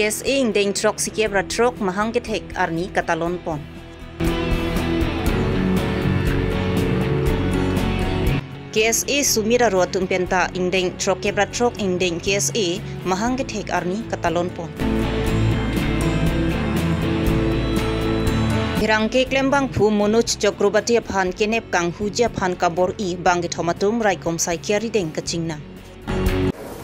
KSA ingdeng trok sikebra trok mahangketek arni katalon pon. KSA sumira ruatum penta ingdeng trok kebra trok ingdeng KSA mahangketek arni katalon pon. Hirangke klembang pu Manoj Chakrabarti phan kenep kang huja phan kabor I bangi thomatum raikom sai kiari deng kachingna.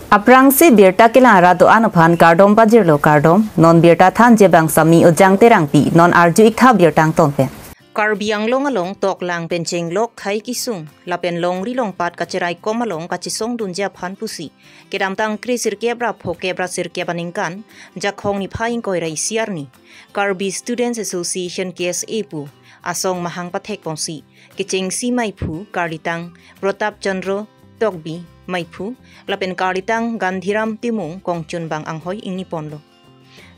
Aprang se birta kelara do anaphan kardom bajirlo kardom non birta than je bang sami ojang terang pi non arju ikha birtang tonpe Karbiang long along tok lang pencheng lok khai kisung lapen long ri long pat kacherai komalong kachisong dunja phan pusi kedam tang kri sirkebra phokebra sirkebaningkan jakhong ni phaing koirai siarni Karbi Students Association KSA pu asong mahang pathek pongsi kicheng si mai phu Karditang Protap Chandra Tokbi Maipu, lapen Karditang Gandhiram Timung Kongchun Bang Anghoi ing Niponlo.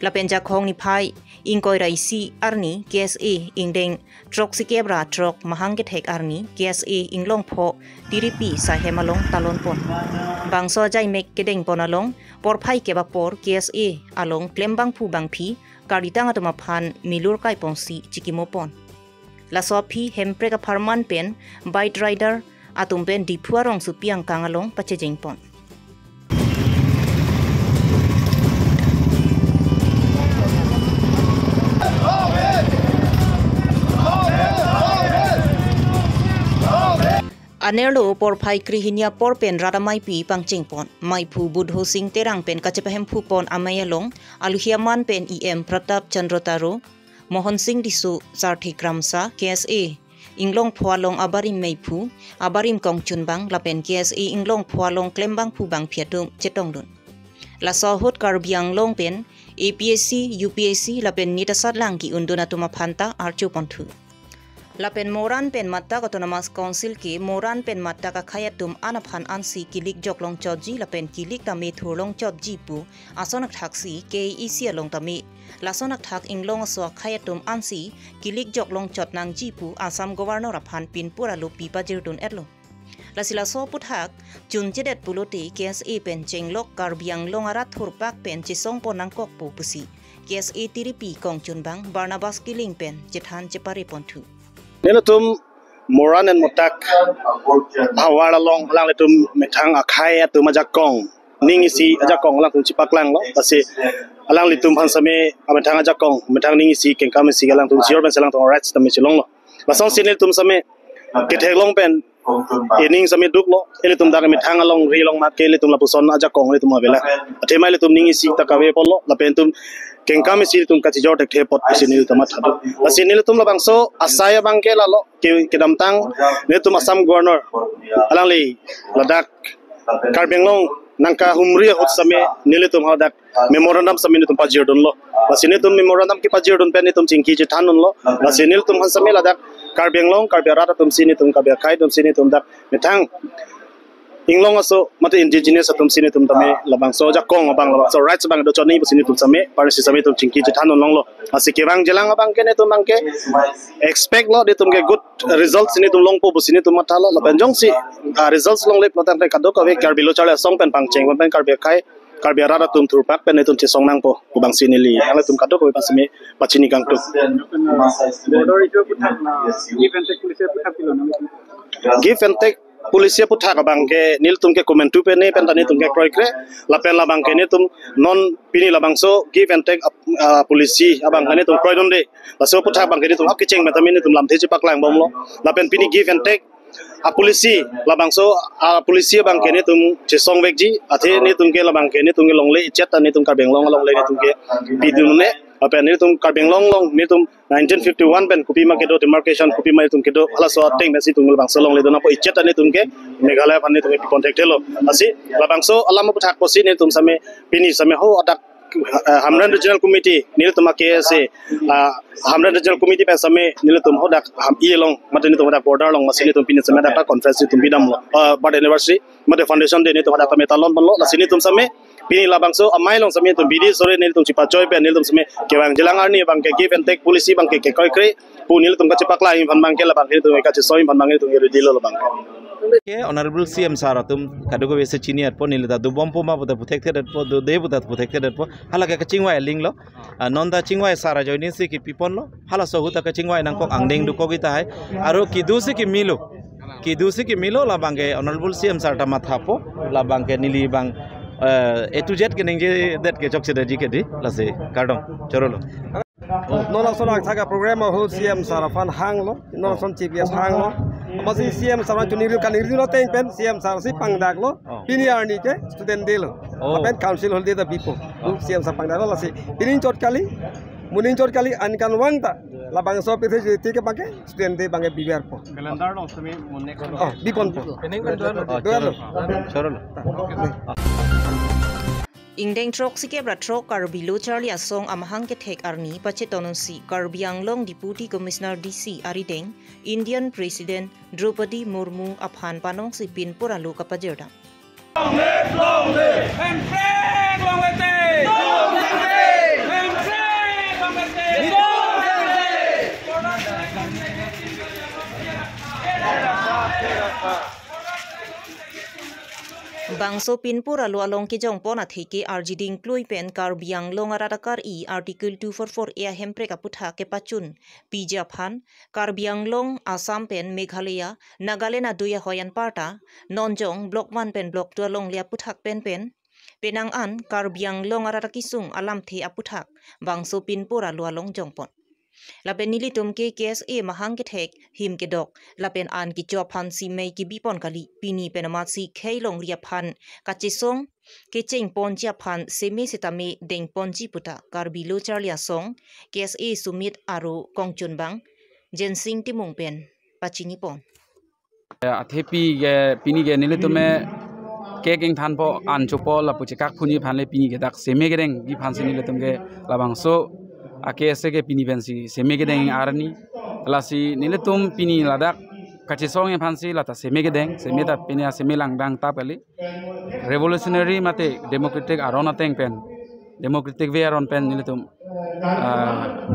Lapen Jakhong ni Pai Ingkoi Raisi Arni KSA ingdeng Trok Sikebra Trok Mahangketek Arni KSA inglong pho Tiripi Sahemalong Talon Pon. Bang Sojai Mek Kedeng Ponalong Por Pai Keba Por KSA along Klembang Pu Bang Pi Karditang Atumaphan Milur Kai Ponsi Chikimopon. La Sopi Hempreka Parman Pen Bite Rider atumpen di puarong supiang kangalong pachejeng pon. Anerlo por phai krihinia por pen radamai pi pangcheng pon mai phu budho sing terang pen kachepahem phu pon amayalong aluhiaman pen em Pratap Chandra Taro Mohan Singh Disu Sarthi Kramsa KSA Inglong Phualong Abarim Meipu, Abarim Kongchun Bang, Lapen KSA Inglong Phualong Klembang Pubang Piatum Chetongdun. La Sohut Karbiang Long Pen, APSC, UPSC, Lapen Nitasat Langki Unduna Tumapanta, Archu Pontu. Lapen Moran Pen Matta Autonomous Council Ki, Moran Pen Matta Kakayatum Anaphan Ansi Kilik Joklong Chodji, Lapen Kilik Tame Thurlong Chodji Pu, Asonak Taksi, KEC Along Tame. Lasonak thak inglong so khayatum ansi kilik joklong chotnang jipu Assam Governor aphan pinpura lu pipa jirdun etlo lasila so puthak chunjedet pulote KSA pen chenglok Karbiang longara thurpak pen chisong ponang kok pu pusi KSA tiripi kongchunbang Barnabas Kiling pen jethan chepare pontu Nilatum Moran and Motak Hawara long langletum metang akhaya tu majakong ningisi ajakong lang tum chipaklang lo kasi alang litum hansame ametang ajakong metang ningisi kengkam si galang tum sior ben selang tong rights tam chilong lo basong sinil tum same kethelong pen ening same duk lo elitum dar metang along rilong mat ke litum lapuson ajakong litum abela athemai litum ningisi takawe polo lapen tum kengkam si tum kachijor tek thepot sinil tamat hadu asinil tum labangso asaya bangke lalo kedam tang netum Assam Governor alang li Ladakh Karbiang Long nangka humria hot same nilitum hadak memorandum same nitum pajirdun lo basine tum memorandum ki pajirdun pen nitum chingki je thanun lo basine tum han same ladak Karbiang Long Karbiara tum sini tum kabia khai tum sini tum dak metang inglong aso mate indigenous tum sini tum tame labang so jakong abang labang so rights bang do choni basine tum same parisi same tum chingki je thanun long lo asike bang jelang abang ke ne tum bang ke expect lo de tum ke good results ni tum long po busini tum mathala la benjong si results long lep notan re kadok ave karbilo chale song pen pangcheng pen karbia khai karbia rara tum thurpak pen tum chisong nang po kubang sinili ala tum kadok ave pasme pachini kang tu give and take Polisi puthak abang ke nil tum ke comment tu pen pen tani tum ke kroi kre la pen la bang ke ne tum non pini la bang so give and take polisi abang ne tum kroi dom de la so puthak bang ke ne tum hak cheng metamin ne tum lam the pak lang bom lo la pen pini give and take polisi la bang so polisi bang ke ne tum chisong vekji athe ne tum ke la bang ke ne tum ke long le chat ne tum Karbiang long le ne tum ke bidun ne apen ne tum Karbiang long ne tum 1951 pen kupi ma kedo demarcation kupi ma tum kedo ala so teng mesi tum bang so long le dona po ichet ne tum ke Meghalaya pan ne tum contact lo asi la bang so alam puthak posi ne tum same pini same ho adak Hamran Regional Committee nil tum KSA Hamran Regional Committee pe same nil tum hodak ye long matani tum hodak border long masini tum pini same dak conference tum bidam lo but university mate foundation de ne tum hodak metalon ban lo lasini tum same pini labang so amai long same tum bidi sore nil tum chipa choi pe nil tum same kewang jelang arni bang ke give and take policy bang ke koi kre pu nil tum ka chipak la in ban bang ke la bang nil tum ka chi soi ban bang nil tum ye dilo lo bang Okay, Honorable CM Saratum, Kadugo is a senior ponil, the Bompoma with the protected for the day with that protected for Halaka Chingwa Linglo, non the Chingwa Sara joining Siki Piponlo, Halasohuta Chingwa and Angkok Angding to Kogita, Aroki Dusiki Milo, Kidusiki Milo, La Bange, Honorable CM Sarta Mathapo, La Banque Nili Bang, A to jet getting that Ketchup the GKD, let's say, Cardon, Chorolo. Non sono saga programma ho CM Sarafan hanglo, non son CPS hanglo. Masih CM Sarafan tunir kan irdi lo teng pen CM Sarasi pangdak lo. Pini arni ke student delo. Pen council hol the people. CM Sarafan pangdak lo lasi. Pinin chot kali, munin chot kali ankan wangta. La bang so pete je ke pake student de bang BBR po. Calendar lo sami monek. Bipon po. Pening kan dualo. Chorolo. Ingdeng trok sike bratrok Karbilo Charlie Asong amahang ke thek arni pachetononsi Karbianglong Deputy Commissioner DC Arideng Indian President Draupadi Murmu aphan panong si Pinpura lo kapajerda. Bangso Pinpura lo along ke jong pona theke RGD include pen Karbianglong aradakar I Article 244 ea hempre kaputha ke pachun Pija Phan Karbianglong Assam pen Meghalaya Nagaland aduya hoyan parta Nonjong Block 1 pen Block 2 along lia puthak pen Penang an Karbianglong aradakisung alam the aputhak Bangso Pinpura lo along jong pon Lapen nilitum ke KSA mahang ke thek him ke dok lapen an ki jopan si mei ki bipon kali pini penamat si khailong ria phan kachisong ke cheng pon chia phan semi sitame deng pon ji puta Karbilo Charlia song KSA sumit aro kongchun bang jensing timung pen pachini pon athepi ge pini ge nilitume ke king than po an chopo la puchikak phuni phan le pini ge dak semi ge deng gi phan sini letum ge labang so ake sege pini bensi semege deng arni lasi niletum pini ladak kachisong yang fansi lata semege deng semeta pini semelang dang tapali revolutionary mate democratic arona teng pen democratic way aron pen niletum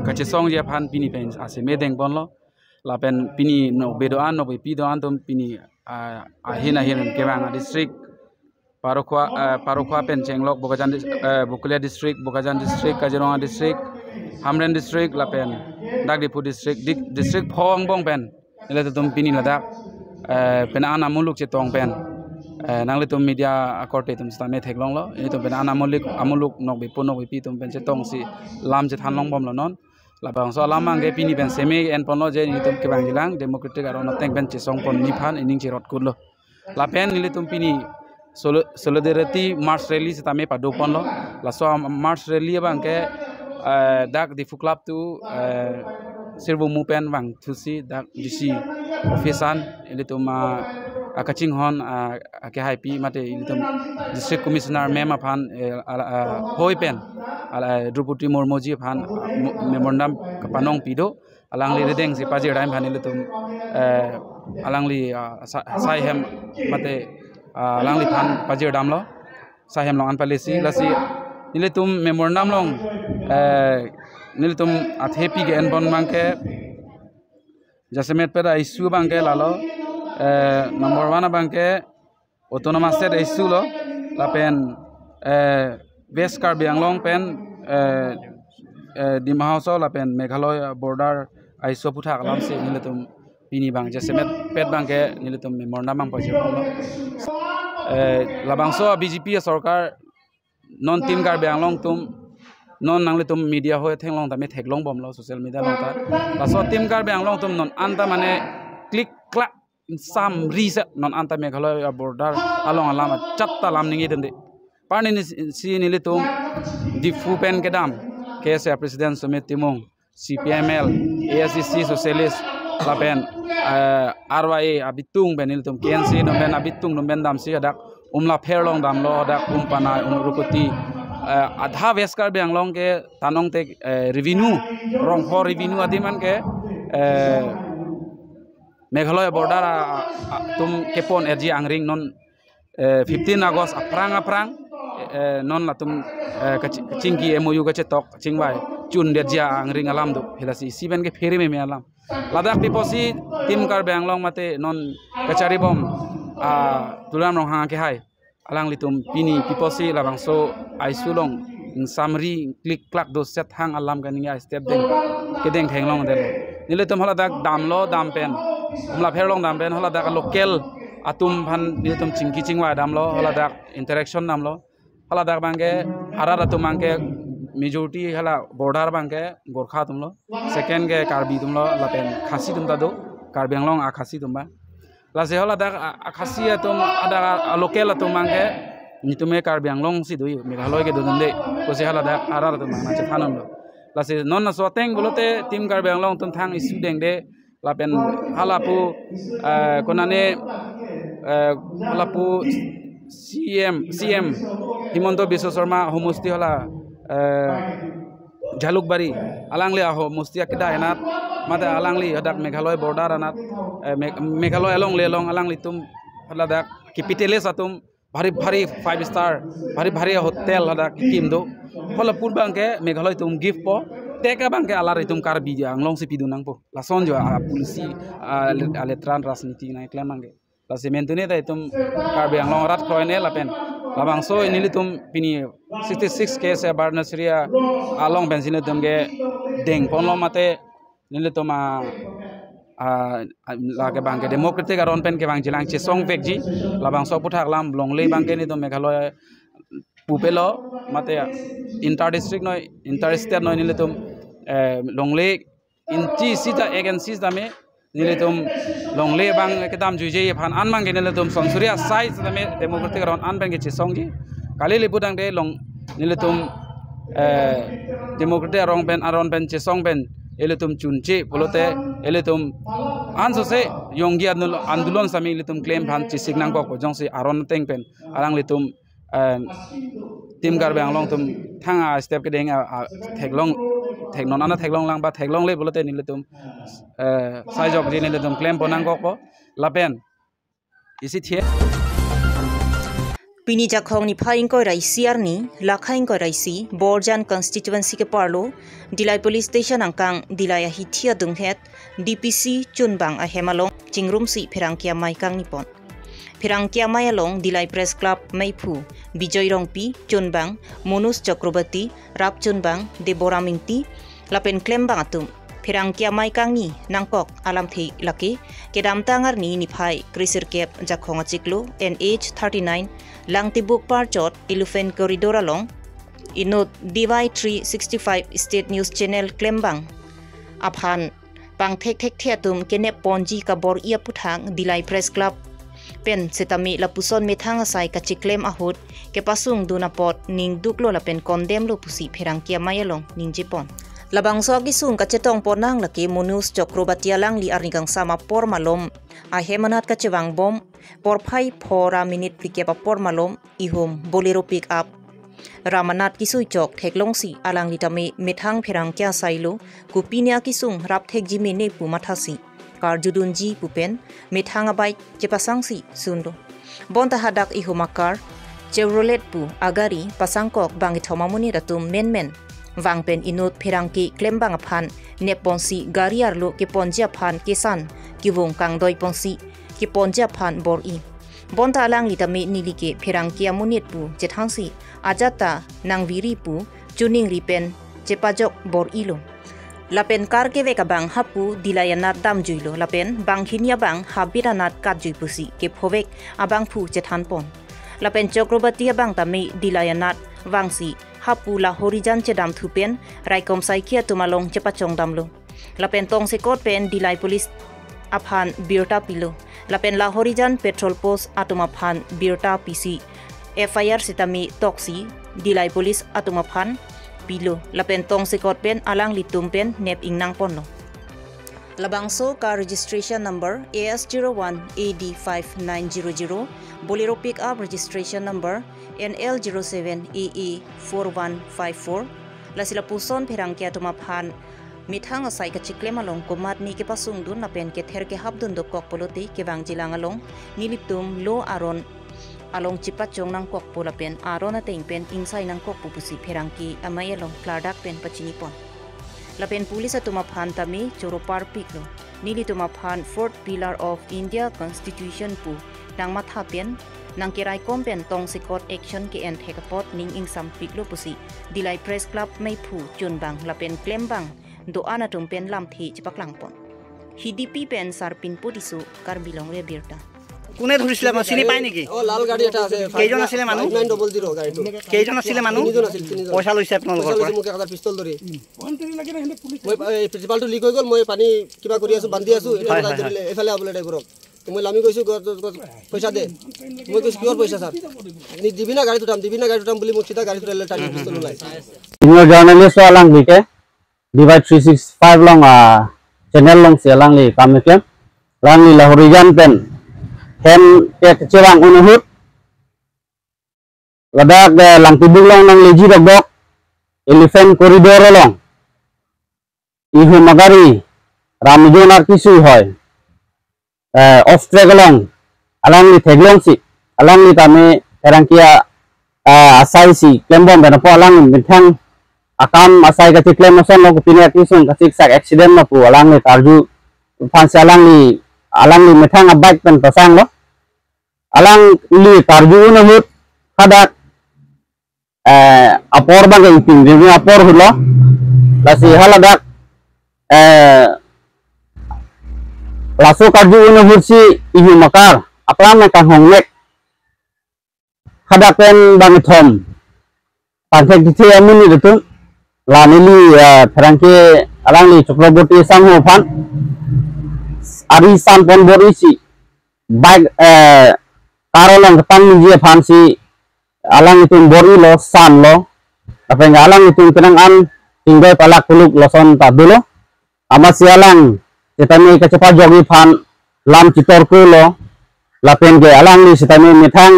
kachisong je fan pini pen aseme deng bonlo la pen pini no bedoan no pi doan tum pini ahina hin kebang district Parokwa pen Chenglok Bukulia district Bokajan district Kajironga district Hamren district lapen Dagdipu district Phong Bong pen nile tum pini ladak pen ana muluk cetong pen nang tum media akorte tum stame theklong lo ini tum pen ana amuluk nok bi punok bi tum pen cetong si lam je thanlong bom lo non labang so lamang ge pini pen seme en ponlo je ini tum kebang jilang democratic aron teng pen cesong pon niphan ining cirot kudlo lapen nile tum pini solidarity march rally sitame padopon lo laso march rally bang ke dak di club tu sirbu mupen bang tusi dak disi ofisan itu ma akaching hon ke happy mate itu district commissioner mema phan hoi pen ala Draupadi Murmu ji phan memorandum kapanong pido alang li redeng si paji raim phan itu alang li sai hem mate alang li phan paji dam lo sai hem long an palisi lasi niletum memorandum long niletum athepi ge en bon mangke jasemet pera issue bangke lalo number 1 bangke autonomous state issue lo lapen West Karbianglong pen di Mahauso lapen Meghalaya border aiso puthak lam se niletum pini bang jasemet pet bangke niletum memorandum bang paji lo labangso BJP sarkar non tim Karbianglong tum non nangli tum media hoy thenglong tame theklong bom lo social media long ta laso tim Karbianglong tum non anta mane click clack sam reset non anta Meghalaya border along alama chatta lam ningi dende parni si nili tum difu pen kedam KSA president Sumit Timung CPML ASCC socialist lapen RYA abitung benil tum KNC no ben abitung no ben dam si adak umla pherlong dam lo adak umpana rukuti adha West Karbianglong ke tanong te revenue rong ho revenue adiman ke Meghalaya border tum kepon erji angring non 15 August aprang non latum kacingki MOU kacetok cingwai chun derja angring alam do hilasi siben ke feri me alam ladak piposi tim Karbiang long mate non kacari bom tulam rong hang ke hai alang litum pini piposi labang so aisulong samri klik klak do set hang alam kan ngi step deng kedeng theng long den nile tum hala dak dam lo dam pen mla pher long dam pen hala dak local atum phan nile tum chingki chingwa dam lo hala dak interaction dam lo hala dak bangke arar atum bangke majority hala border bangke gorkha tum lo second ke karbi tum lo lapen khasi tum ta do Karbiang long akhasi tum ba la se hala dak akhasi atum ada local atum bangke ni tume Karbiang long si doi Meghalaya ke dodon de ko se hala dak arar tum na che thanon lo la se non na so teng bolote tim Karbiang long tum thang isu deng de la pen hala pu konane hala pu CM Himonto Biswa Sharma homusti hala Jalukbari alangli aho musti akida enat mata alangli hadak Meghalaya border anat Meghalaya long le long alangli tum hala dak kipitele satum bhari 5 star bhari hotel ada kim do hola pur bangke Meghalaya tum give po teka bangke alar tum Karbi jang long si pidunang po la sonjo polisi aletran rasniti na iklan bangke la sementune ta tum Karbi ang long rat kroene la pen labang so inili tum pini 66 ke se barnasria along benzine tum ge deng pon lo mate nili tum la ke bangke democratic aron pen ke bang jilang che song vekji labang so puthak lam longle bangke ni to Meghalaya pupelo mate inter district noi inter state noi nile tum longle inchi sita agencies dame nile tum longle bang ke dam juje phan an mang ke nile tum sonsuria size dame democratic aron an bang ke che songji kali le budang de long nile tum democratic aron pen che song pen eletum chunche polote eletum anso se yonggi andulon sami eletum claim phan chi signang ko jongsi aron teng pen alang letum tim Karbiang long tum thanga step ke deng theklong ana theklong lang ba theklong le polote ni letum sai jok ni letum claim ponang ko lapen isi the Pini jakhong ni phaing koi rai siar ni lakhaing koi rai si Borjan constituency ke parlo Dilai police station angkang Dilai hi thia dunghet DPC chunbang a hemalong chingrum si phirangkia mai kang nipon phirangkia mai along Dilai press club maipu Bijoy Rongpi chunbang Monus Chakrabarti Rap chunbang Deborah Mingti lapen klembang atum phirangkia mai kang ni nangkok alam thei laki kedam tangar ni niphai krisir kep jakhong achiklo NH 39 Langtibuk Parchot Elephant Corridor along inot DY 365 State News Channel Klembang aphan pang thek theatum kene ponji ka bor ia puthang Dilai Press Club pen setami lapuson methang asai ka chiklem ahut ke pasung duna pot ning duklo la pen kondem lo pusi phirangkia mayalong ning jipon labang so gisung ka chetong ponang laki Monus Chakrabarti lang li arnigang sama por malom a hemanat ka chewang bom por phai 4 minute pike pa por malom ihom bolero pick up Ramanat kisui chok theklong si alang litame methang phirangkia sailo kupinia kisung rap thek jimi ne pu mathasi kar judunji pupen methang abai chepasang si sundo bonta hadak ihomakar Chevrolet pu agari pasangkok bangi thomamuni ratum men wangpen inut phirangki klembang phan neponsi gariar lo ke ponjia phan kesan kiwong kangdoi ponsi ki ponjia phan bor i bonta alang litame nilike phirangkia munit pu jethangsi ajata nangviri pu chuning ripen chepajok bor ilo lapen kar ke veka bang hapu dilayanat dam juilo lapen bang hinia bang habiranat kat jui pusi ke phowek abang phu chethan pon lapen Chakrabarti bang tame dilayanat wangsi hapu la horizon chedam thupen raikom saikhia tumalong chepachong damlo lapen tong se kot pen Dilai police aphan birta pilo lapen la horizon petrol post atuma phan birta pc FIR sitami toksi Dilai police atuma phan pilo lapen tong se kot pen alang litum pen nep ingnang ponno labangso car registration number AS01 AD5900 Bolero pickup registration number NL07 AA4154 lasila puson phirangkia tuma phan mithang asai ka chiklem along komat ni ke pasung dun na pen ke ther ke habdun do kok polote ke bang jilang along nilitum lo aron along chipa chong nang kok pola pen aron ateng pen insai nang kok pupusi phirangki amai along kladak pen pachini pon lapen pulis atuma phan tami choropar piklo nili tuma phan fourth pillar of India Constitution pu nang mathapian nang kirai kompen tong sikot action ke en hekapot ning ing sam piklo pusi dilai press club mai phu chunbang lapen klembang do ana tumpen lam thi chipaklangpon hidipi pen sarpin pudisu karbilong re birta কোনে ধৰিছিলে মই চিনি পাই নেকি ও লাল গাড়ি এটা আছে কেইজন আছিলে মানুহ 900 গাড়ীটো কেইজন আছিলে মানুহ তিনিজন আছিল তিনিজন পইচা লৈছে আপোনালোকৰ পৰা মোক এটা পিস্তল ধৰি মই প্ৰিন্সিপালটো লিক হৈ গ'ল মই পানী কিবা কৰি আছো বান্ধি আছো এফালে আবলে ড্ৰাইভাৰক মই লামি গৈছো পইচা দে মই কৈছো কিহৰ পইচা স্যার নি দিবিনা গাড়ীটো দাম বুলি মোক সিধা গাড়ীটো ৰেল টানি পিস্তল ওলাই Senior journalist alang bike divide 365 long channel long se alang li kamikem lang li lahorijan pen hem ke kecewang unuhut ladak lang tibung long nang leji dogok elephant corridor long ihu magari ramjonar kisu hoy off track long alang li theglong si alang li tame erangkia asai si klembom bena po alang bintang akam asai ka klem moson lo kupine kisun kasik sak accident ma pu alang ni tarju fansi alang li methang abike pen pasang lo alang li tarju no hut kadak apor bang iping ni apor hut lo lasi haladak laso tarju no hut si ihu makar aplam me kan hongnek kadak pen bang thom pantek dite amuni detu lanili therangke alang li Chakraborty sangho phan arisan pon borisi bike karolang tang je phan si alang itu bori lo san lo apa alang itu tenang an tinggal palak kuluk loson tadulo amasi alang setami kecepat jogi phan lam citor ku lo lapen ge alang ni setami methang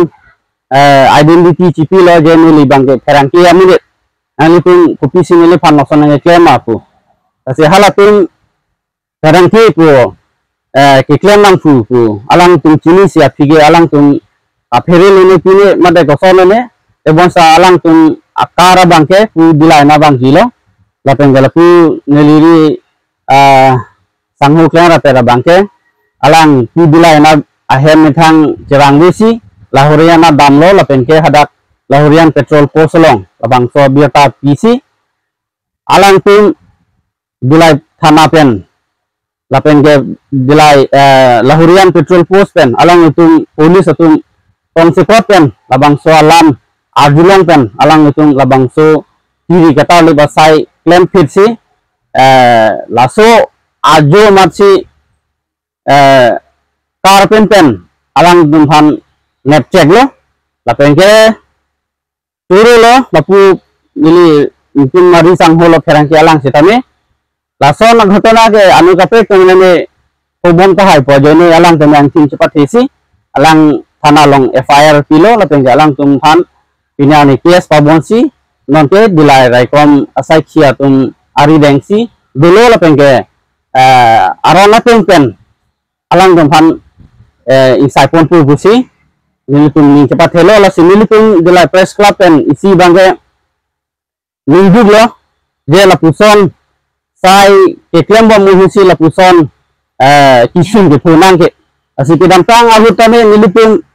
identity cipi lo jenuli bangke therangke amide ani pun kopi sinili phan loson nge claim aku kasi halatin therangke pu ke claim nang pu alang tum chini sia pige alang tum aphere lene pine made goson ne ebon sa alang tum akara bangke pu dilai na bang gilo lapen gala pu neliri sangho claim ra tera bangke alang pu dilai na ahem methang jerang besi Lahorian na damlo lapen ke hadak Lahorian petrol post long labang so biata PC alang tim dilai thana pen lapen ke dilai Lahorian petrol post pen alang itu polis atum tong sekot pen labang so alam arjulong pen alang itu labang so kiri kata le basai claim fit si laso ajo matsi karpen pen alang dumhan net check lo lapen ke turu lo bapu nili mungkin mari sangho lo ferang ke alang setame laso na ghotona ke anu kape kemene pobon ka hai pojone alang temang tin cepat hisi alang thana long FIR pilo lapen ke alang tum than pinya ni case pabonsi nonte dilai raikom asai khia tum ari dengsi dulu lapen ke arona pen alang tum than insai pon pu busi nilitung ni cepat hello la nilitung dilai press club pen isi bangke ningjug lo je la puson sai ke klembom muhusi la puson kisun ke punang ke asi pidam tang ahu tame nilitung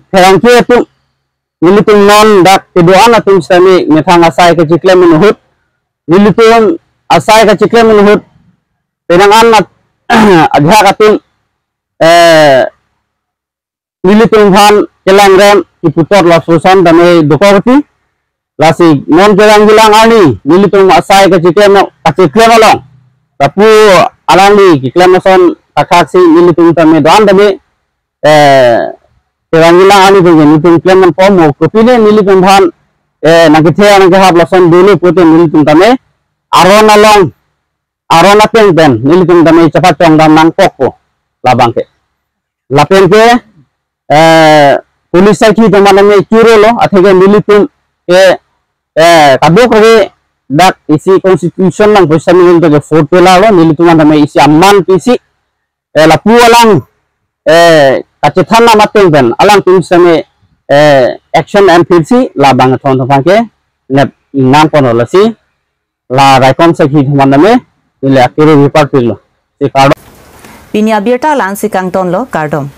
ferangke tu nilitung non dak kedoan atum sami methang asai ke ciklem nuhut nilitung asai ke ciklem nuhut penangan adha katung nilitung phan kelang rem iputor la susan dame dokoti lasi non kelang bilang ani nilitung asai ke ciklem along tapu alangli ciklem son takaksi nilitung tame doan dame kelang bilang ani ke nilitung claim pomo kopine nilitung phan nangkithe nangke hab loson dulu pote nilitung tame arona pen nilitung tame cepat chong dam nang pokko labangke lapen ke police की तो माने में चूरो लो अथेगे मिलिtum के कदो करे dak isi constitution lang पैसा मिल तो के फोर्ट पेला लो मिलिtum anda में isi amman pisi la pu alang kacethan na mateng pen alang tim same action and pc la bang thon thon ke ne nam kon lasi la raikon sakhi maname ile akere report pilo si cardom Pinia birta lan si kangton lo kardom